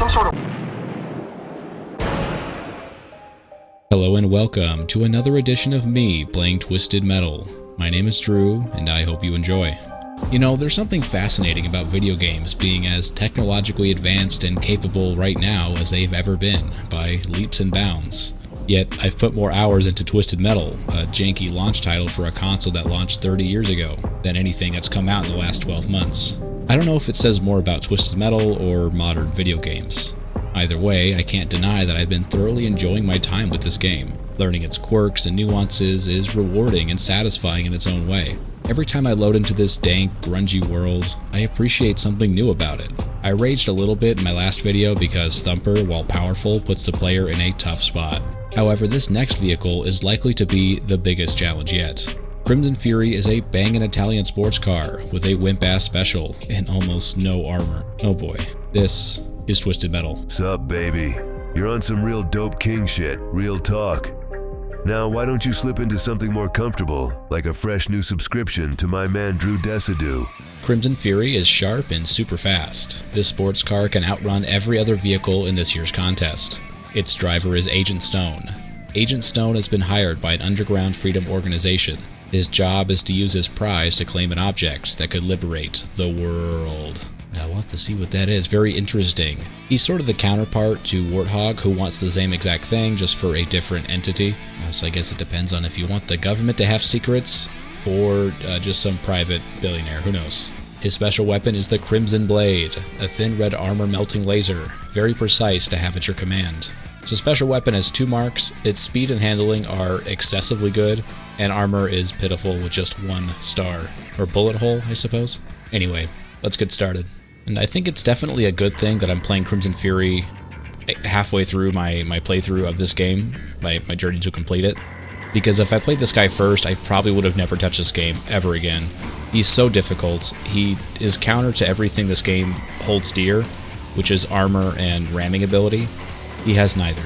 some sort of... Hello and welcome to another edition of me playing Twisted Metal. My name is Drew, and I hope you enjoy. You know, there's something fascinating about video games being as technologically advanced and capable right now as they've ever been, by leaps and bounds. Yet, I've put more hours into Twisted Metal, a janky launch title for a console that launched 30 years ago, than anything that's come out in the last 12 months. I don't know if it says more about Twisted Metal or modern video games. Either way, I can't deny that I've been thoroughly enjoying my time with this game. Learning its quirks and nuances is rewarding and satisfying in its own way. Every time I load into this dank, grungy world, I appreciate something new about it. I raged a little bit in my last video because Thumper, while powerful, puts the player in a tough spot. However, this next vehicle is likely to be the biggest challenge yet. Crimson Fury is a bangin' Italian sports car with a wimp-ass special and almost no armor. Oh boy, this is Twisted Metal. Sup, baby? You're on some real dope king shit, real talk. Now, why don't you slip into something more comfortable, like a fresh new subscription to my man Drew Desidue? Crimson Fury is sharp and super fast. This sports car can outrun every other vehicle in this year's contest. Its driver is Agent Stone. Agent Stone has been hired by an underground freedom organization. His job is to use his prize to claim an object that could liberate the world. Now we'll have to see what that is. Very interesting. He's sort of the counterpart to Warthog, who wants the same exact thing, just for a different entity. So I guess it depends on if you want the government to have secrets, or just some private billionaire, who knows. His special weapon is the Crimson Blade, a thin red armor melting laser, very precise to have at your command. So special weapon has 2 marks, its speed and handling are excessively good, and armor is pitiful with just 1 star. Or bullet hole, I suppose? Anyway, let's get started. And I think it's definitely a good thing that I'm playing Crimson Fury halfway through my playthrough of this game, my journey to complete it. Because if I played this guy first, I probably would have never touched this game ever again. He's so difficult. He is counter to everything this game holds dear, which is armor and ramming ability. He has neither.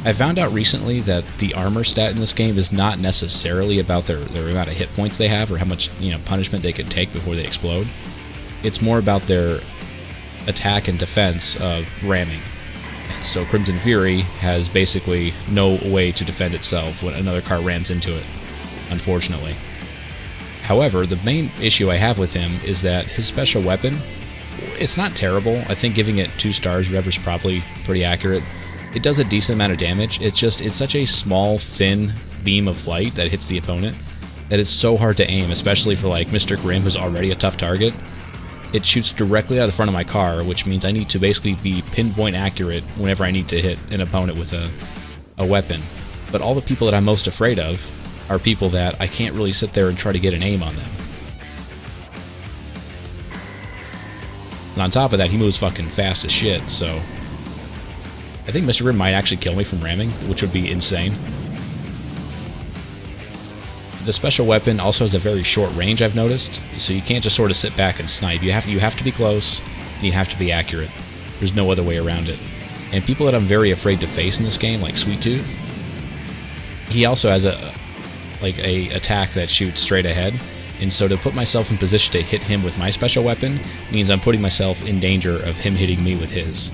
I found out recently that the armor stat in this game is not necessarily about their amount of hit points they have or how much punishment they can take before they explode. It's more about their attack and defense of ramming. And so Crimson Fury has basically no way to defend itself when another car rams into it, unfortunately. However, the main issue I have with him is that his special weapon, it's not terrible. I think giving it 2 stars, whatever's probably pretty accurate. It does a decent amount of damage. It's such a small, thin beam of light that hits the opponent that it's so hard to aim, especially for like Mr. Grimm, who's already a tough target. It shoots directly out of the front of my car, which means I need to basically be pinpoint accurate whenever I need to hit an opponent with a weapon. But all the people that I'm most afraid of are people that I can't really sit there and try to get an aim on them. And on top of that, he moves fucking fast as shit, so I think Mr. Grimm might actually kill me from ramming, which would be insane. The special weapon also has a very short range, I've noticed, so you can't just sort of sit back and snipe. You have to be close, and you have to be accurate. There's no other way around it. And people that I'm very afraid to face in this game, like Sweet Tooth, he also has a attack that shoots straight ahead, and so to put myself in position to hit him with my special weapon means I'm putting myself in danger of him hitting me with his.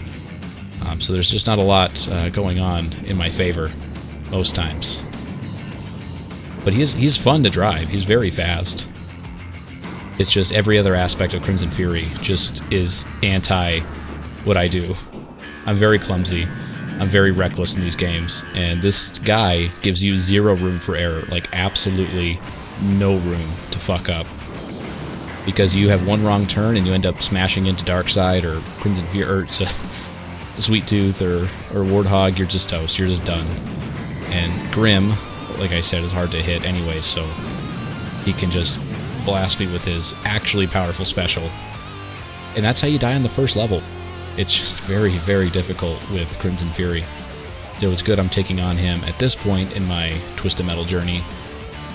So there's just not a lot going on in my favor most times. But he's fun to drive. He's very fast. It's just every other aspect of Crimson Fury just is anti what I do. I'm very clumsy. I'm very reckless in these games. And this guy gives you 0 room for error. Like, absolutely no room to fuck up. Because you have one wrong turn and you end up smashing into Darkseid or Crimson Fury or to Sweet Tooth or Warthog. You're just toast. You're just done. And Grimm, like I said, is hard to hit anyway, so he can just blast me with his actually powerful special. And that's how you die on the first level. It's just very, very difficult with Crimson Fury. So it's good I'm taking on him at this point in my Twisted Metal journey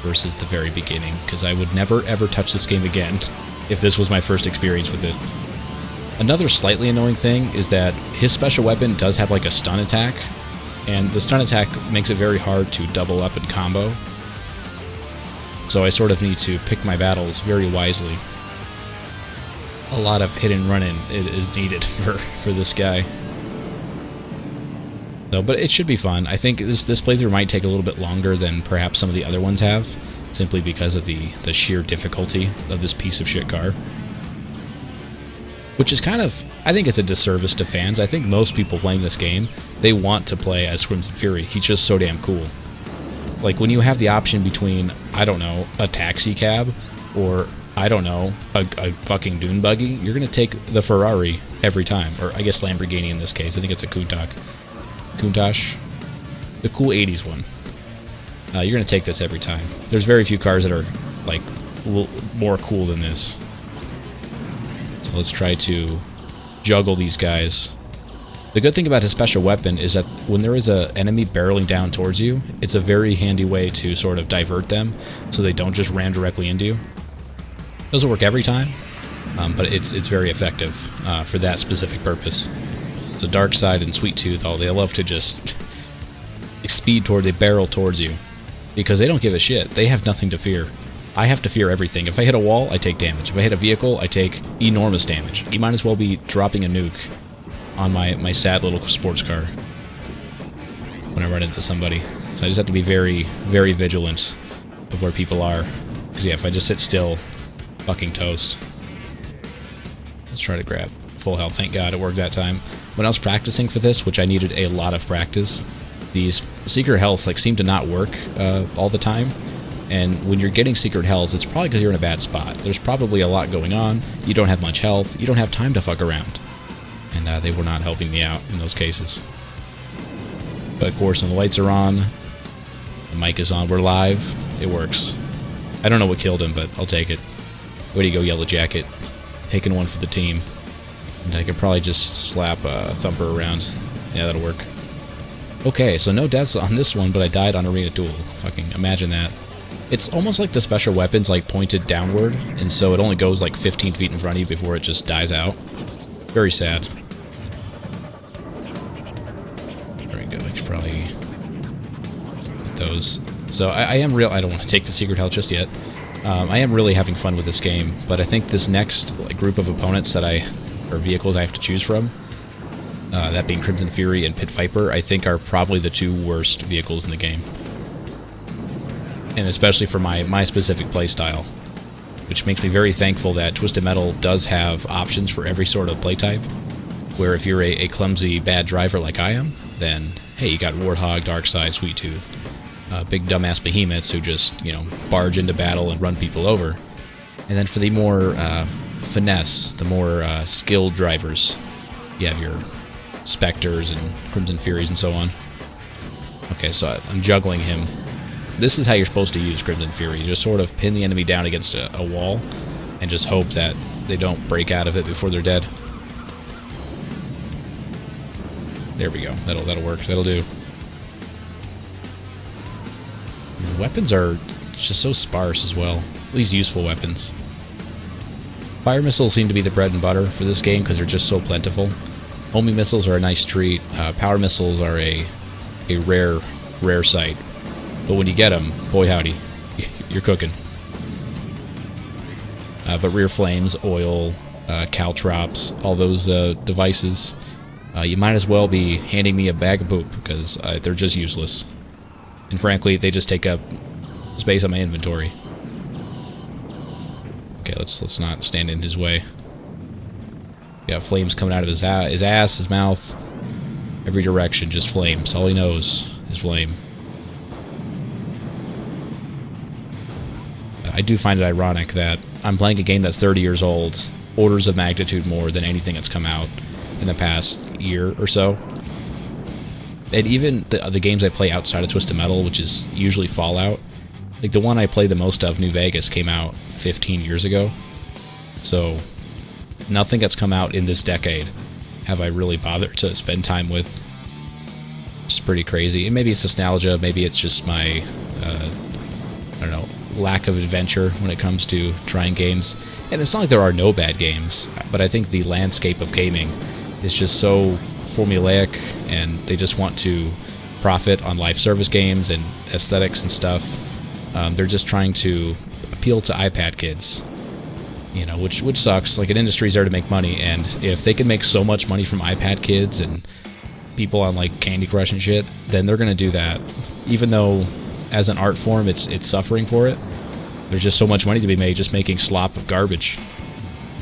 versus the very beginning, because I would never ever touch this game again if this was my first experience with it. Another slightly annoying thing is that his special weapon does have like a stun attack, and the stun attack makes it very hard to double up and combo. So I sort of need to pick my battles very wisely. A lot of hit and run-in is needed for this guy. No, but it should be fun. I think this playthrough might take a little bit longer than perhaps some of the other ones have, simply because of the sheer difficulty of this piece of shit car. Which is kind of, I think it's a disservice to fans. I think most people playing this game, they want to play as Crimson Fury. He's just so damn cool. Like, when you have the option between, I don't know, a taxi cab, or, I don't know, a fucking dune buggy, you're going to take the Ferrari every time. Or, I guess Lamborghini in this case. I think it's a Countach. The cool 80s one. You're going to take this every time. There's very few cars that are, like, a little more cool than this. So let's try to juggle these guys. The good thing about his special weapon is that when there is an enemy barreling down towards you, it's a very handy way to sort of divert them so they don't just ram directly into you. Doesn't work every time, but it's very effective for that specific purpose. So Darkseid and Sweet Tooth, they love to just they barrel towards you because they don't give a shit. They have nothing to fear. I have to fear everything. If I hit a wall, I take damage. If I hit a vehicle, I take enormous damage. You might as well be dropping a nuke on my sad little sports car when I run into somebody. So I just have to be very, very vigilant of where people are. Because yeah, if I just sit still, fucking toast. Let's try to grab full health. Thank God it worked that time. When I was practicing for this, which I needed a lot of practice, these secret healths seem to not work all the time. And when you're getting secret healths, it's probably because you're in a bad spot. There's probably a lot going on. You don't have much health. You don't have time to fuck around. And they were not helping me out in those cases. But of course, when the lights are on, the mic is on, we're live, it works. I don't know what killed him, but I'll take it. Way to go, Yellow Jacket. Taking one for the team. And I could probably just slap Thumper around. Yeah, that'll work. Okay, so no deaths on this one, but I died on Arena Duel. Fucking imagine that. It's almost like the special weapon's pointed downward, and so it only goes 15 feet in front of you before it just dies out. Very sad. There we go, I should probably get those. So I don't want to take the secret health just yet. I am really having fun with this game, but I think this next group of opponents or vehicles I have to choose from, that being Crimson Fury and Pit Viper, I think are probably the two worst vehicles in the game. And especially for my specific playstyle, which makes me very thankful that Twisted Metal does have options for every sort of playtype, where if you're a clumsy, bad driver like I am, then, hey, you got Warthog, Darkseid, Sweet Tooth, big dumbass behemoths who just, barge into battle and run people over. And then for the more finesse, the more skilled drivers, you have your Spectres and Crimson Furies and so on. Okay, so I'm juggling him. This is how you're supposed to use Crimson Fury. You just sort of pin the enemy down against a wall and just hope that they don't break out of it before they're dead. There we go. That'll work. That'll do. The weapons are just so sparse as well. These useful weapons. Fire missiles seem to be the bread and butter for this game because they're just so plentiful. Homing missiles are a nice treat. Power missiles are a rare sight. But when you get them, boy howdy, you're cooking. But rear flames, oil, caltrops, all those devices, you might as well be handing me a bag of poop because they're just useless. And frankly, they just take up space on my inventory. Okay, let's not stand in his way. Got flames coming out of his ass, his mouth, every direction, just flames. All he knows is flame. I do find it ironic that I'm playing a game that's 30 years old, orders of magnitude more than anything that's come out in the past year or so. And even the games I play outside of Twisted Metal, which is usually Fallout, the one I play the most of, New Vegas, came out 15 years ago. So nothing that's come out in this decade have I really bothered to spend time with. It's pretty crazy. And maybe it's nostalgia, maybe it's just my, I don't know, lack of adventure when it comes to trying games. And it's not like there are no bad games, but I think the landscape of gaming is just so formulaic, and they just want to profit on live service games and aesthetics and stuff. They're just trying to appeal to iPad kids, which sucks. An industry's there to make money, and if they can make so much money from iPad kids and people on like Candy Crush and shit, then they're gonna do that. Even though, as an art form, it's suffering for it. There's just so much money to be made just making slop of garbage.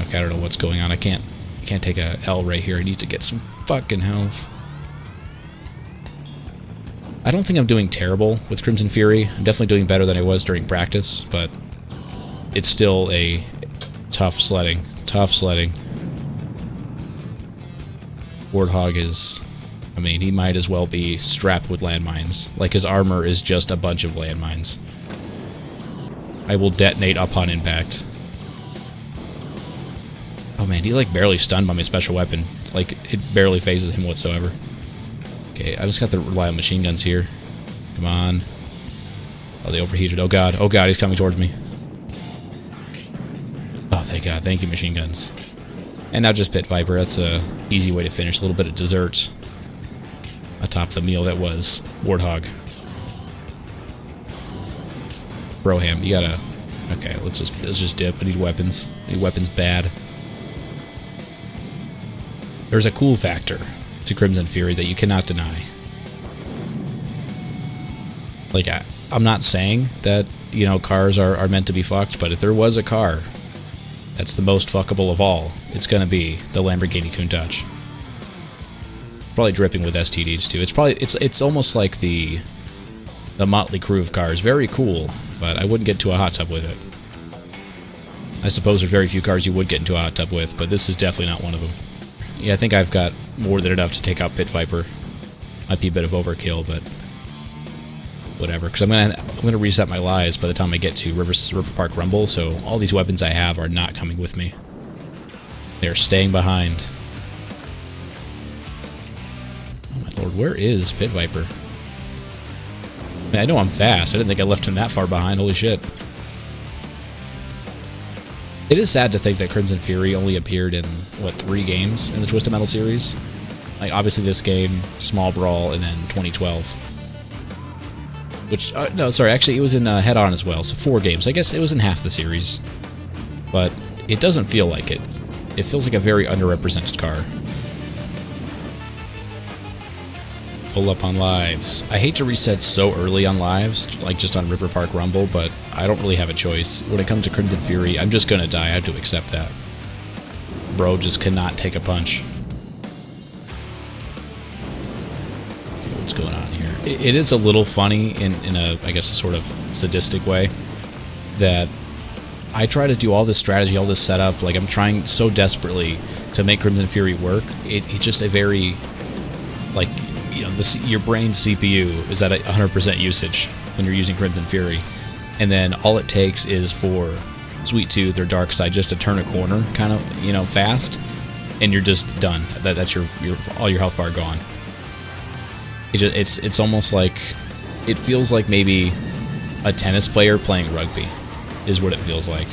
Okay, I don't know what's going on. I can't take a L right here. I need to get some fucking health. I don't think I'm doing terrible with Crimson Fury. I'm definitely doing better than I was during practice, but it's still a tough sledding. Tough sledding. Warthog is... I mean, he might as well be strapped with landmines. Like, his armor is just a bunch of landmines. I will detonate upon impact. Oh man, he's like barely stunned by my special weapon. Like, it barely phases him whatsoever. Okay, I just got to rely on machine guns here. Come on. Oh, they overheated. Oh god, he's coming towards me. Oh, thank god, thank you, machine guns. And now just Pit Viper. That's a easy way to finish. A little bit of dessert atop the meal that was Warthog. Broham, you gotta... Okay, let's just dip. I need weapons. I need weapons bad. There's a cool factor to Crimson Fury that you cannot deny. Like, I'm not saying that, you know, cars are meant to be fucked, but if there was a car that's the most fuckable of all, it's gonna be the Lamborghini Countach. Probably dripping with STDs too. It's almost like the Motley Crue of cars. Very cool, but I wouldn't get into a hot tub with it. I suppose there's very few cars you would get into a hot tub with, but this is definitely not one of them. Yeah, I think I've got more than enough to take out Pit Viper. Might be a bit of overkill, but whatever. Because I'm gonna reset my lives by the time I get to Riverpark Rumble, so all these weapons I have are not coming with me. They're staying behind. Oh my lord, where is Pit Viper? Man, I know I'm fast. I didn't think I left him that far behind. Holy shit. It is sad to think that Crimson Fury only appeared in, what, 3 games in the Twisted Metal series? Like, obviously this game, Small Brawl, and then 2012. Which, no, sorry, actually it was in Head On as well, so 4 games. I guess it was in half the series. But it doesn't feel like it. It feels like a very underrepresented car. Full up on lives. I hate to reset so early on lives, like just on Riverpark Rumble, but I don't really have a choice. When it comes to Crimson Fury, I'm just gonna die. I have to accept that. Bro just cannot take a punch. Okay, what's going on here? It is a little funny in a, I guess, a sort of sadistic way that I try to do all this strategy, all this setup, like I'm trying so desperately to make Crimson Fury work. It's just a very, like, you know, your brain's CPU is at 100% usage when you're using Crimson Fury, and then all it takes is for Sweet Tooth or Darkseid just to turn a corner, kind of, you know, fast, and you're just done. That's your all your health bar gone. It's almost like, it feels like maybe a tennis player playing rugby is what it feels like.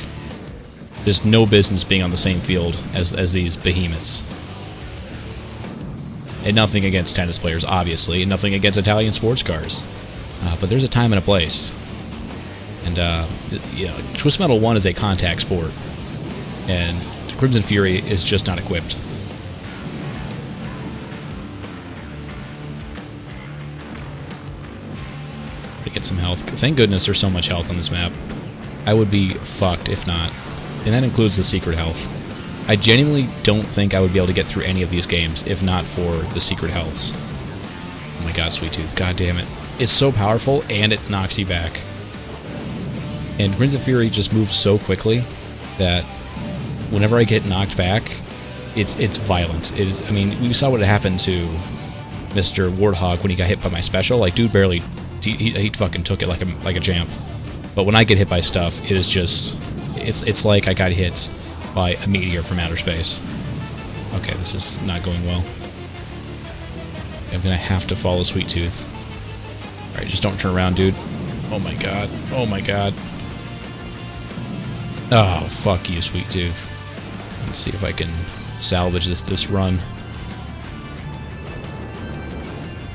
Just no business being on the same field as these behemoths. And nothing against tennis players, obviously, and nothing against Italian sports cars. But there's a time and a place. And, you know, Twisted Metal 1 is a contact sport. And Crimson Fury is just not equipped. To get some health. Thank goodness there's so much health on this map. I would be fucked if not. And that includes the secret health. I genuinely don't think I would be able to get through any of these games if not for the secret healths. Oh my god, Sweet Tooth. God damn it. It's so powerful, and it knocks you back. And Crimson Fury just moves so quickly that whenever I get knocked back, it's violent. It is. I mean, we saw what happened to Mr. Warthog when he got hit by my special. Like, dude barely... He fucking took it like a champ. But when I get hit by stuff, it is just... It's like I got hit by a meteor from outer space. Okay, this is not going well. I'm gonna have to follow Sweet Tooth. Alright, just don't turn around, dude. Oh my god. Oh my god. Oh, fuck you, Sweet Tooth. Let's see if I can salvage this run.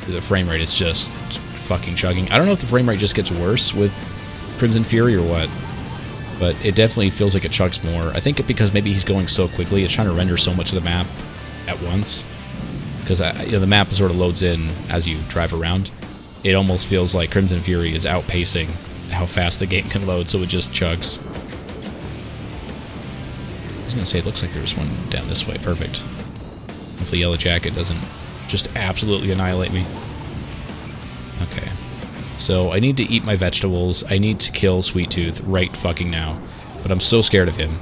The frame rate is just fucking chugging. I don't know if the frame rate just gets worse with Crimson Fury or what, but it definitely feels like it chugs more. I think because maybe he's going so quickly, it's trying to render so much of the map at once. because the map sort of loads in as you drive around. It almost feels like Crimson Fury is outpacing how fast the game can load, so it just chugs. I was gonna say, it looks like there's one down this way. Perfect. Hopefully Yellow Jacket doesn't just absolutely annihilate me. Okay. So I need to eat my vegetables. I need to kill Sweet Tooth right fucking now. But I'm so scared of him.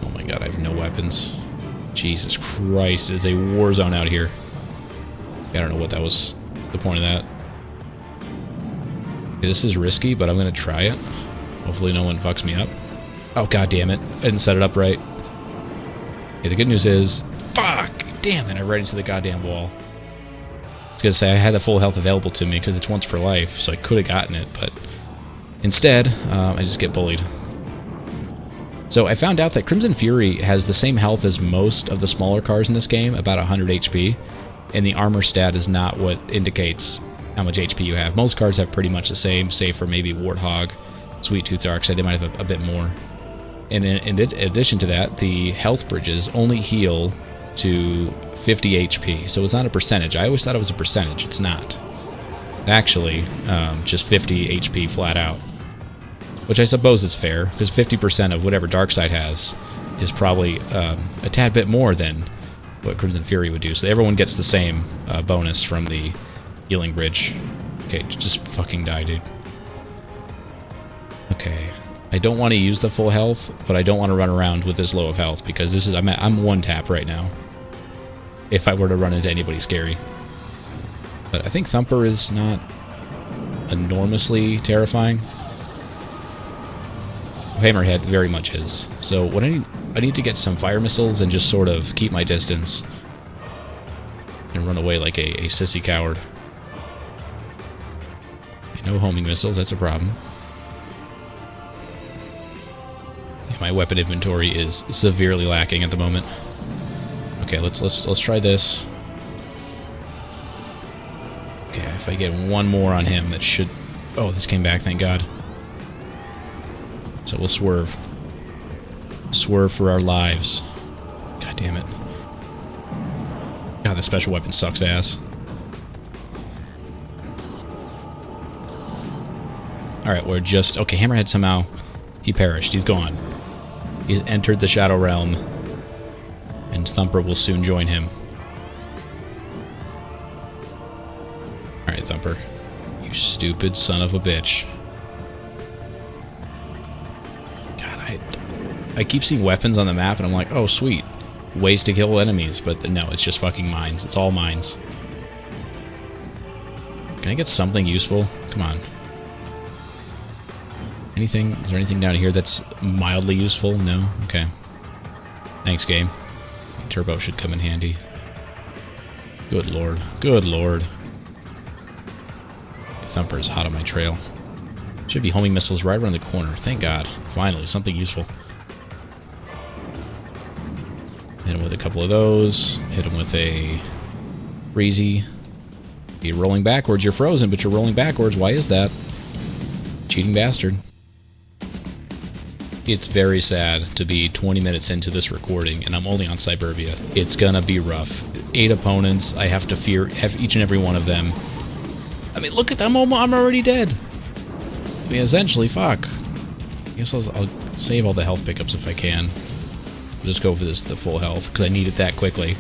Oh my god, I have no weapons. Jesus Christ, it is a war zone out here. I don't know what that was, the point of that. Okay, this is risky, but I'm gonna try it. Hopefully no one fucks me up. Oh god damn it, I didn't set it up right. Okay, the good news is, fuck! Damn it, I ran into the goddamn wall. I was gonna say, I had the full health available to me because it's once per life, so I could have gotten it, but instead, I just get bullied. So I found out that Crimson Fury has the same health as most of the smaller cars in this game, about 100 HP, and the armor stat is not what indicates how much HP you have. Most cars have pretty much the same, save for maybe Warthog, Sweet Tooth, Darkseid, they might have a bit more. And in addition to that, the health bridges only heal to 50 HP, so it's not a percentage. I always thought it was a percentage. It's not. Actually, just 50 HP flat out. Which I suppose is fair, because 50% of whatever Darkseid has is probably a tad bit more than what Crimson Fury would do. So everyone gets the same bonus from the healing bridge. Okay, just fucking die, dude. Okay. I don't want to use the full health, but I don't want to run around with this low of health, because this is I'm one tap right now. If I were to run into anybody scary. But I think Thumper is not enormously terrifying. Hammerhead very much is. So what I need to get some fire missiles and just sort of keep my distance and run away like a sissy coward. No homing missiles, that's a problem. My weapon inventory is severely lacking at the moment. Okay, let's try this. Okay, if I get one more on him, that should... Oh, this came back, thank God. So we'll swerve. Swerve for our lives. God damn it. God, this special weapon sucks ass. Alright, we're just... Okay, Hammerhead somehow... He perished. He's gone. He's entered the Shadow Realm. And Thumper will soon join him. Alright, Thumper. You stupid son of a bitch. God, I keep seeing weapons on the map and I'm like, oh sweet. Ways to kill enemies, but no, it's just fucking mines. It's all mines. Can I get something useful? Come on. Anything? Is there anything down here that's mildly useful? No? Okay. Thanks, game. Turbo should come in handy. Good lord. Good lord. Thumper is hot on my trail. Should be homing missiles right around the corner. Thank God. Finally, something useful. Hit him with a couple of those. Hit him with a breezy. You're rolling backwards. You're frozen, but you're rolling backwards. Why is that? Cheating bastard. It's very sad to be 20 minutes into this recording, and I'm only on Cyburbia. It's gonna be rough. 8 opponents, I have to fear each and every one of them. I mean, look at them, I'm already dead. I mean, essentially, fuck. I guess I'll save all the health pickups if I can. I'll just go for the full health, because I need it that quickly.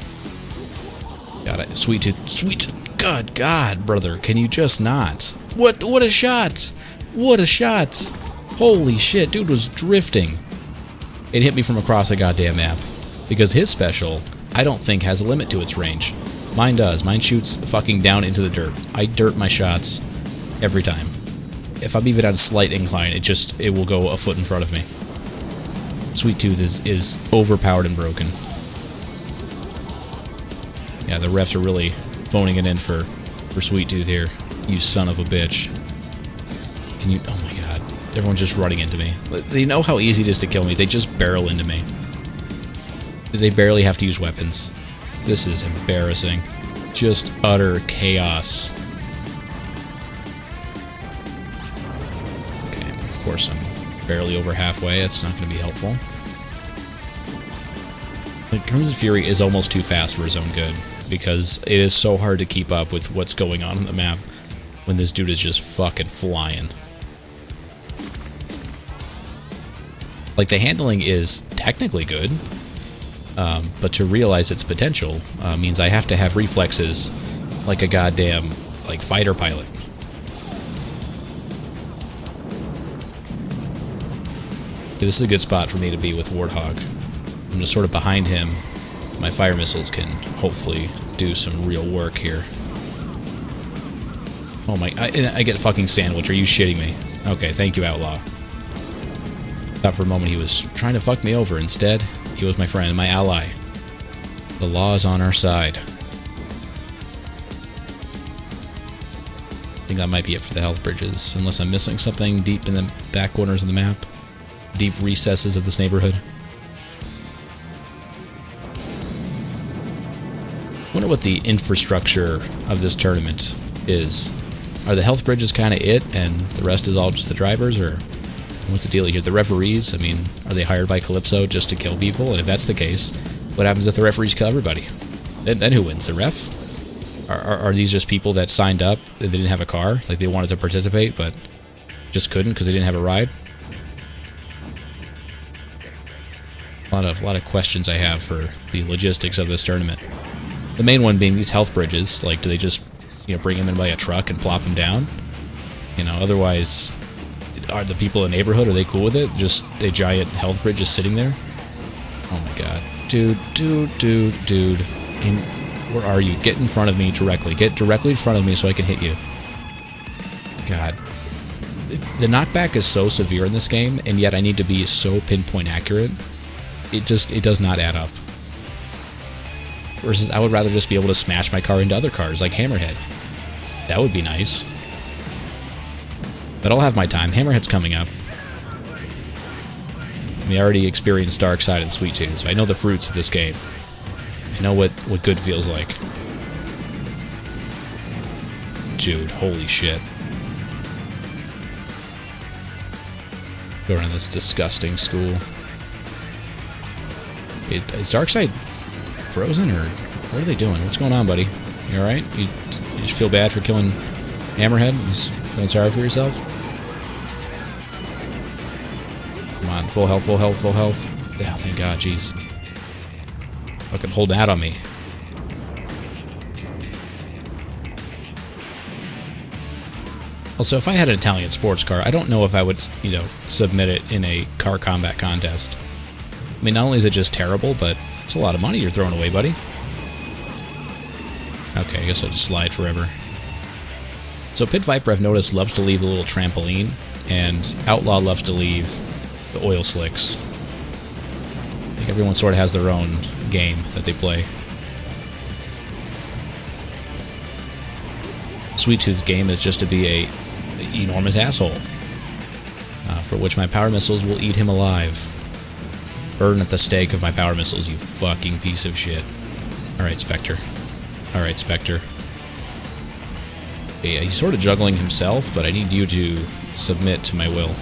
God, Sweet Tooth, God, brother, can you just not? What a shot! What a shot! Holy shit, dude was drifting. It hit me from across the goddamn map. Because his special, I don't think has a limit to its range. Mine does. Mine shoots fucking down into the dirt. I dirt my shots every time. If I'm even at a slight incline, it will go a foot in front of me. Sweet Tooth is overpowered and broken. Yeah, the refs are really phoning it in for Sweet Tooth here. You son of a bitch. Can you... Oh my god. Everyone's just running into me. They know how easy it is to kill me. They just barrel into me. They barely have to use weapons. This is embarrassing. Just utter chaos. Okay, of course I'm barely over halfway. That's not going to be helpful. Crimson Fury is almost too fast for his own good, because it is so hard to keep up with what's going on the map when this dude is just fucking flying. Like, the handling is technically good, but to realize its potential means I have to have reflexes like a goddamn, like, fighter pilot. This is a good spot for me to be with Warthog. I'm just sort of behind him. My fire missiles can hopefully do some real work here. Oh my, I get fucking sandwich. Are you shitting me? Okay, thank you, Outlaw. Thought for a moment he was trying to fuck me over. Instead, he was my friend, my ally. The law is on our side. I think that might be it for the health bridges, unless I'm missing something deep in the back corners of the map. Deep recesses of this neighborhood. Wonder what the infrastructure of this tournament is. Are the health bridges kind of it, and the rest is all just the drivers, or what's the deal here? The referees, I mean, are they hired by Calypso just to kill people? And if that's the case, what happens if the referees kill everybody? Then who wins? The ref? Are these just people that signed up and they didn't have a car? Like, they wanted to participate, but just couldn't because they didn't have a ride? A lot of questions I have for the logistics of this tournament. The main one being these health bridges. Like, do they just, you know, bring them in by a truck and plop them down? You know, otherwise, are the people in the neighborhood, are they cool with it? Just a giant health bridge just sitting there? Oh my god. Dude. Where are you? Get in front of me directly. Get directly in front of me so I can hit you. God. The knockback is so severe in this game, and yet I need to be so pinpoint accurate. It does not add up. Versus, I would rather just be able to smash my car into other cars, like Hammerhead. That would be nice. But I'll have my time. Hammerhead's coming up. I mean, I already experienced Darkseid and Sweet Tooth, so I know the fruits of this game. I know what good feels like. Dude, holy shit. Go around this disgusting school. Is Darkseid frozen, or what are they doing? What's going on, buddy? You alright? You just feel bad for killing Hammerhead? You just feeling sorry for yourself? Come on, full health, full health, full health. Yeah, thank God, jeez. Fucking hold that on me. Also, if I had an Italian sports car, I don't know if I would, you know, submit it in a car combat contest. I mean, not only is it just terrible, but it's a lot of money you're throwing away, buddy. Okay, I guess I'll just slide forever. So Pit Viper, I've noticed, loves to leave the little trampoline, and Outlaw loves to leave the oil slicks. I think everyone sort of has their own game that they play. Sweet Tooth's game is just to be a enormous asshole, for which my power missiles will eat him alive. Burn at the stake of my power missiles, you fucking piece of shit. Alright, Spectre. Alright, Spectre. Okay, he's sort of juggling himself, but I need you to submit to my will.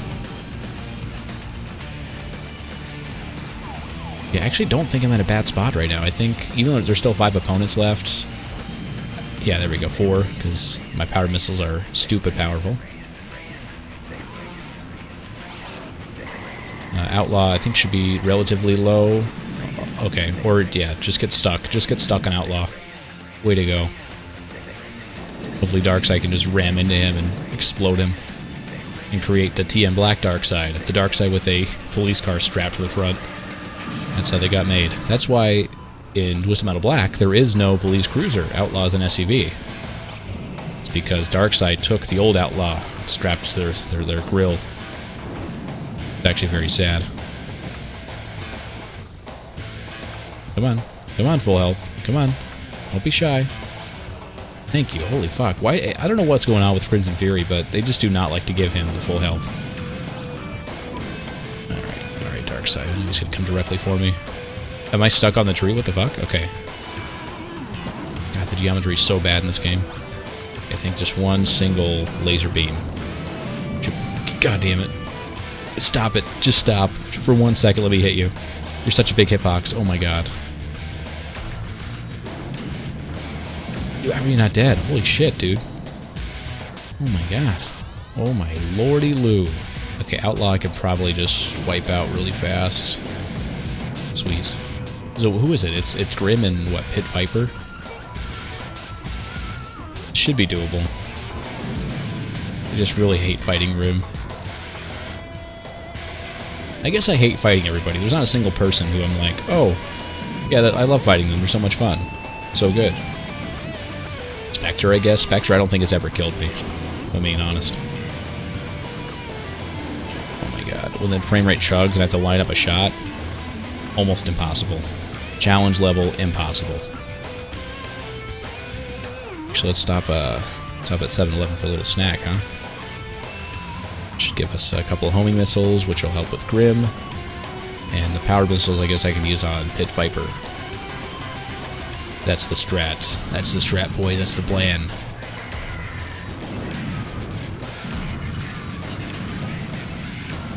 Yeah, I actually don't think I'm in a bad spot right now. I think, even though there's still 5 opponents left... Yeah, there we go, 4, because my power missiles are stupid powerful. Outlaw, I think, should be relatively low. Okay, or, yeah, just get stuck. Just get stuck on Outlaw. Way to go. Hopefully Darkseid can just ram into him and explode him. And create the TM Black Darkseid. The Darkseid with a police car strapped to the front. That's how they got made. That's why in Twisted Metal Black there is no police cruiser. Outlaw is an SUV. It's because Darkseid took the old Outlaw, strapped to their grill. It's actually very sad. Come on. Come on, full health. Come on. Don't be shy. Thank you. Holy fuck. Why? I don't know what's going on with Crimson Fury, but they just do not like to give him the full health. Alright, Darkseid. I knew he's gonna come directly for me. Am I stuck on the tree? What the fuck? Okay. God, the geometry is so bad in this game. I think just one single laser beam. God damn it. Stop it. Just stop. For 1 second, let me hit you. You're such a big hitbox. Oh my god. How are you not dead? Holy shit, dude. Oh my god. Oh my lordy loo. Okay, Outlaw I could probably just wipe out really fast. Sweet. So who is it? It's Grim and what, Pit Viper? Should be doable. I just really hate fighting Grim. I guess I hate fighting everybody. There's not a single person who I'm like, oh, yeah, I love fighting them. They're so much fun. So good. Spectre, I guess. Spectre, I don't think it's ever killed me, if I'm being honest. Oh my god. When the frame rate chugs and I have to line up a shot, almost impossible. Challenge level, impossible. Actually, let's stop at 7-Eleven for a little snack, huh? Should give us a couple of homing missiles, which will help with Grim. And the power missiles, I guess I can use on Pit Viper. That's the strat. That's the strat, boy. That's the plan.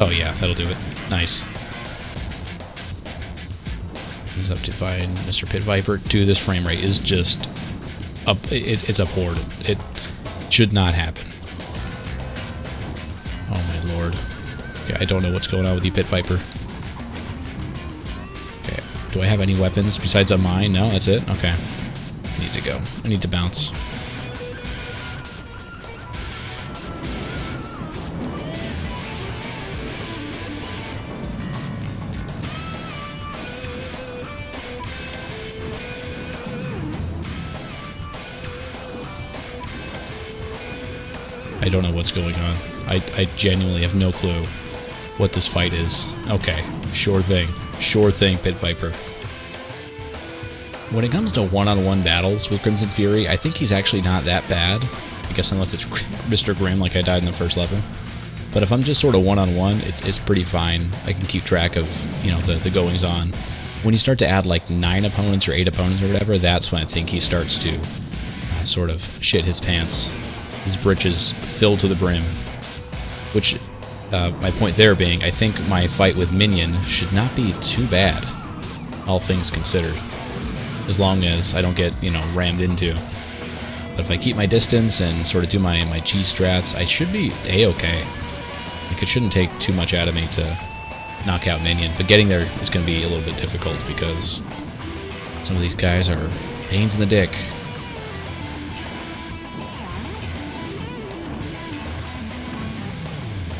Oh yeah, that'll do it. Nice. Comes up to find Mr. Pit Viper. Dude, this frame rate is just up. It's abhorrent. It should not happen. Oh my lord. Okay, I don't know what's going on with you, Pit Viper. Okay, do I have any weapons besides a mine? No, that's it? Okay. I need to go. I need to bounce. I don't know what's going on. I genuinely have no clue what this fight is. Okay, sure thing. Sure thing, Pit Viper. When it comes to one-on-one battles with Crimson Fury, I think he's actually not that bad. I guess unless it's Mr. Grimm like I died in the first level. But if I'm just sort of one-on-one, it's pretty fine. I can keep track of, you know, the goings-on. When you start to add like 9 opponents or 8 opponents or whatever, that's when I think he starts to sort of shit his pants. His britches fill to the brim. Which, my point there being, I think my fight with Minion should not be too bad, all things considered. As long as I don't get, you know, rammed into. But if I keep my distance and sort of do my cheese strats, I should be A-okay. Like, it shouldn't take too much out of me to knock out Minion. But getting there is going to be a little bit difficult because some of these guys are pains in the dick.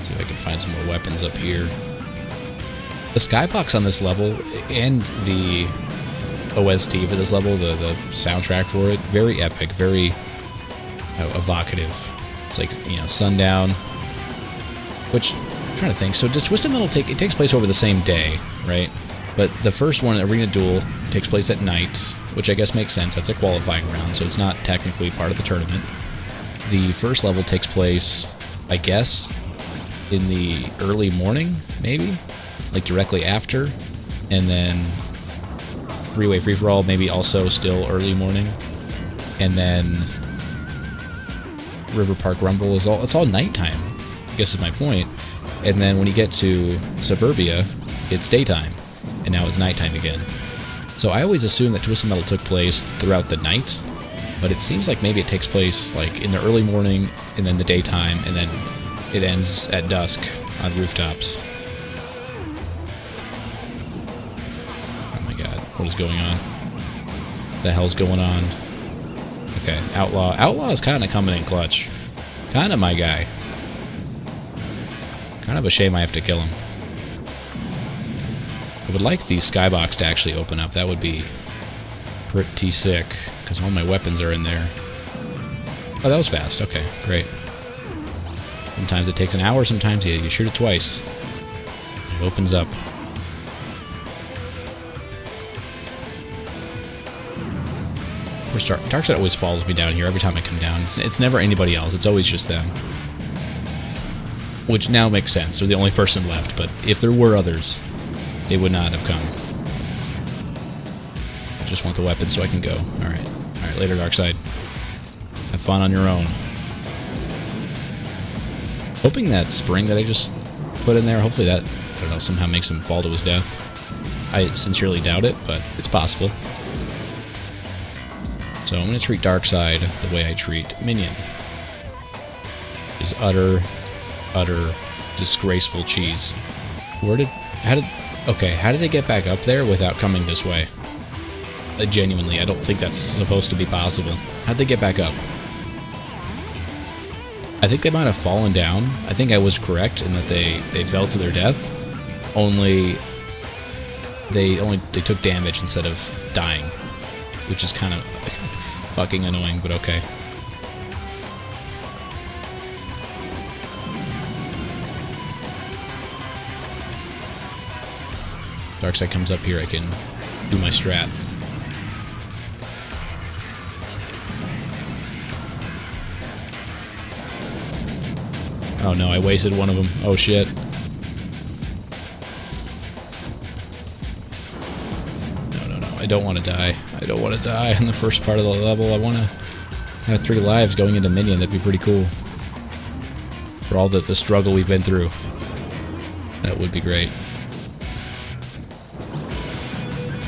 See if I can find some more weapons up here. The skybox on this level and the OST for this level, the soundtrack for it, very epic, very evocative. It's like, you know, sundown. Which, I'm trying to think. So does Twisted Metal it takes place over the same day, right? But the first one, Arena Duel, takes place at night, which I guess makes sense. That's a qualifying round, so it's not technically part of the tournament. The first level takes place, I guess, in the early morning, maybe? Like directly after. And then Freeway Free-For-All, maybe also still early morning. And then Riverpark Rumble is it's all nighttime, I guess is my point. And then when you get to Cyburbia, it's daytime. And now it's nighttime again. So I always assume that Twisted Metal took place throughout the night, but it seems like maybe it takes place like in the early morning and then the daytime, and then it ends at dusk on rooftops. Oh my god, what is going on? What the hell's going on? Okay, Outlaw. Outlaw is kind of coming in clutch. Kind of my guy. Kind of a shame I have to kill him. I would like the skybox to actually open up. That would be pretty sick, because all my weapons are in there. Oh, that was fast. Okay, great. Sometimes it takes an hour, sometimes you shoot it twice. It opens up. Of course, Darkseid always follows me down here every time I come down. It's never anybody else, it's always just them. Which now makes sense, they're the only person left, but if there were others, they would not have come. I just want the weapon so I can go. Alright. Alright, later, Darkseid. Have fun on your own. Hoping that spring that I just put in there, hopefully that, I don't know, somehow makes him fall to his death. I sincerely doubt it, but it's possible. So I'm going to treat Darkseid the way I treat Minion. Is utter disgraceful cheese. How did they get back up there without coming this way? Genuinely, I don't think that's supposed to be possible. How'd they get back up? I think they might have fallen down. I think I was correct in that they fell to their death. Only they took damage instead of dying, which is kind of fucking annoying, but okay. Darkseid comes up here, I can do my strat. Oh no, I wasted one of them. Oh shit. No, I don't want to die. I don't want to die in the first part of the level. I want to have 3 lives going into Minion. That'd be pretty cool. For all the struggle we've been through. That would be great.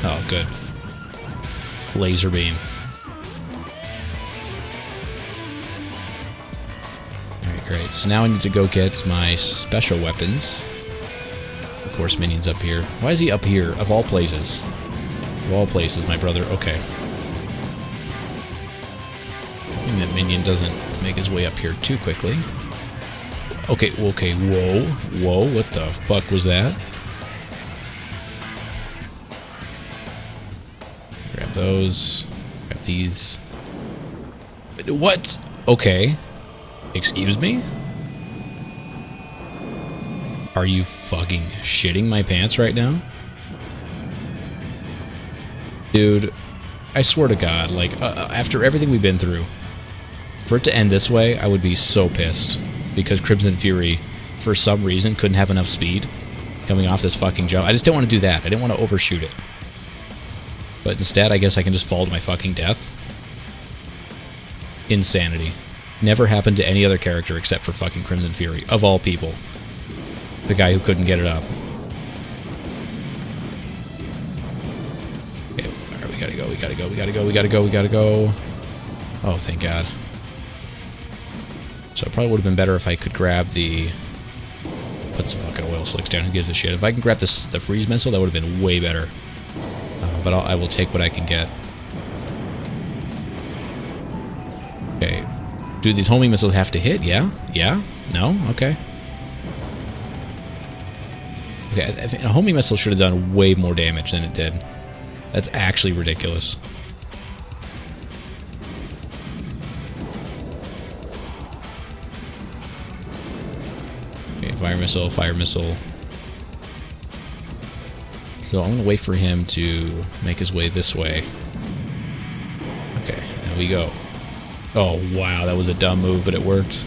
Oh, good. Laser beam. Alright, great. So now I need to go get my special weapons. Of course, Minion's up here. Why is he up here, of all places? Of all places, my brother. Okay. Hoping that Minion doesn't make his way up here too quickly. Okay, whoa, what the fuck was that? Grab those. Grab these. What? Okay. Excuse me? Are you fucking shitting my pants right now? Dude, I swear to God, like, after everything we've been through, for it to end this way, I would be so pissed. Because Crimson Fury, for some reason, couldn't have enough speed coming off this fucking jump. I just didn't want to do that. I didn't want to overshoot it. But instead, I guess I can just fall to my fucking death. Insanity. Never happened to any other character except for fucking Crimson Fury, of all people. The guy who couldn't get it up. Okay, alright, we gotta go. Oh, thank God. So it probably would have been better if I could grab the... Put some fucking oil slicks down, who gives a shit. If I can grab the freeze missile, that would have been way better. But I will take what I can get. Okay. Do these homing missiles have to hit? Yeah? Yeah? No? Okay. Okay, a homing missile should have done way more damage than it did. That's actually ridiculous. Okay, fire missile. So I'm going to wait for him to make his way this way. Okay, there we go. Oh, wow, that was a dumb move, but it worked.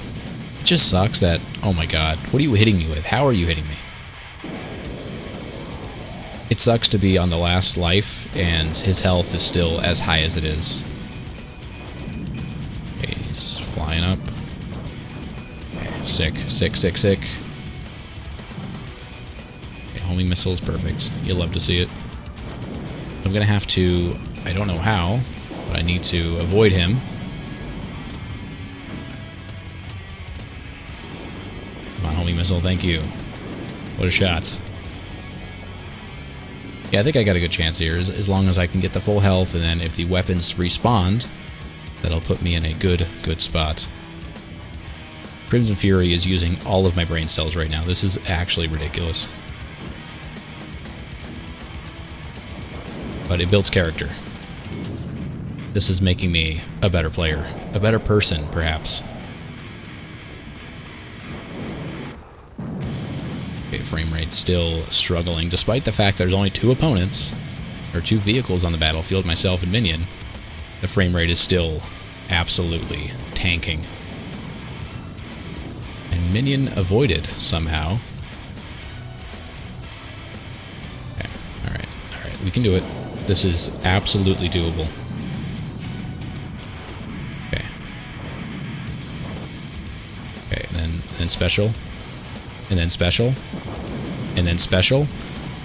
It just sucks that... Oh my God, what are you hitting me with? How are you hitting me? It sucks to be on the last life, and his health is still as high as it is. Okay, he's flying up. Okay, sick. Homing missile is perfect. You'll love to see it. I'm gonna have to... I don't know how, but I need to avoid him. Come on, homing missile, thank you. What a shot. Yeah, I think I got a good chance here, as long as I can get the full health, and then if the weapons respawn, that'll put me in a good spot. Crimson Fury is using all of my brain cells right now. This is actually ridiculous. But it builds character. This is making me a better player. A better person, perhaps. Okay, frame rate still struggling, despite the fact there's only 2 opponents, or 2 vehicles on the battlefield, myself and Minion. The frame rate is still absolutely tanking. And Minion avoided somehow. Okay, alright, we can do it. This is absolutely doable. Okay. Okay, and then special. And then special. And then special.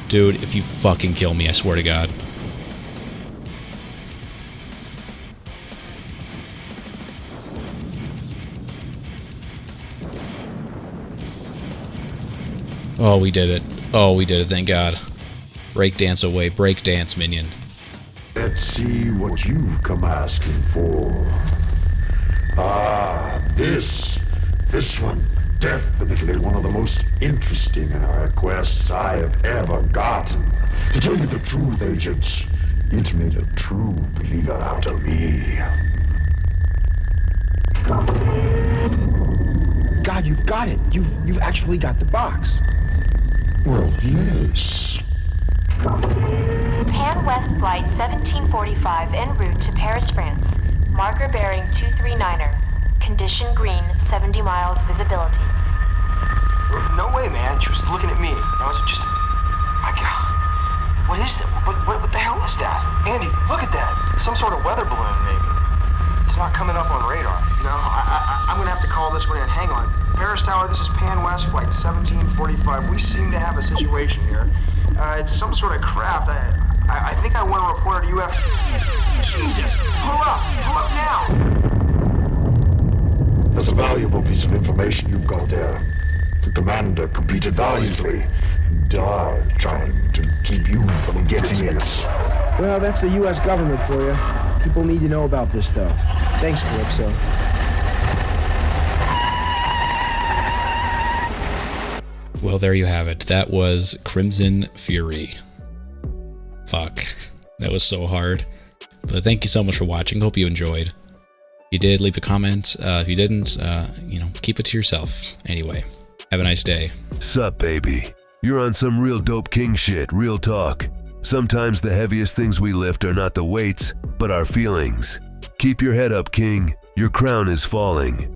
Dude, if you fucking kill me, I swear to God. Oh, we did it. Oh, we did it, thank God. Breakdance away, breakdance, minion. Let's see what you've come asking for. Ah, this one, definitely one of the most interesting requests I have ever gotten. To tell you the truth, agents, it made a true believer out of me. God, you've got it. You've actually got the box. Well, yes. Pan West Flight 1745 en route to Paris, France. Marker bearing 239er. Condition green, 70 miles visibility. No way, man. She was looking at me. I was just... What is that? What the hell is that? Andy, look at that. Some sort of weather balloon, maybe. It's not coming up on radar. No, I'm gonna have to call this one in. Hang on. Paris Tower, this is Pan West Flight 1745. We seem to have a situation here. It's some sort of craft. I think I want to report a UFO. Jesus! Pull up now! That's a valuable piece of information you've got there. The commander competed valiantly and died trying to keep you from getting it. Well, that's the U.S. government for you. People need to know about this stuff. Thanks, Calypso. Well, there you have it. That was Crimson Fury. Fuck. That was so hard. But thank you so much for watching. Hope you enjoyed. If you did, leave a comment. If you didn't, keep it to yourself. Anyway, have a nice day. Sup, baby? You're on some real dope king shit, real talk. Sometimes the heaviest things we lift are not the weights, but our feelings. Keep your head up, king. Your crown is falling.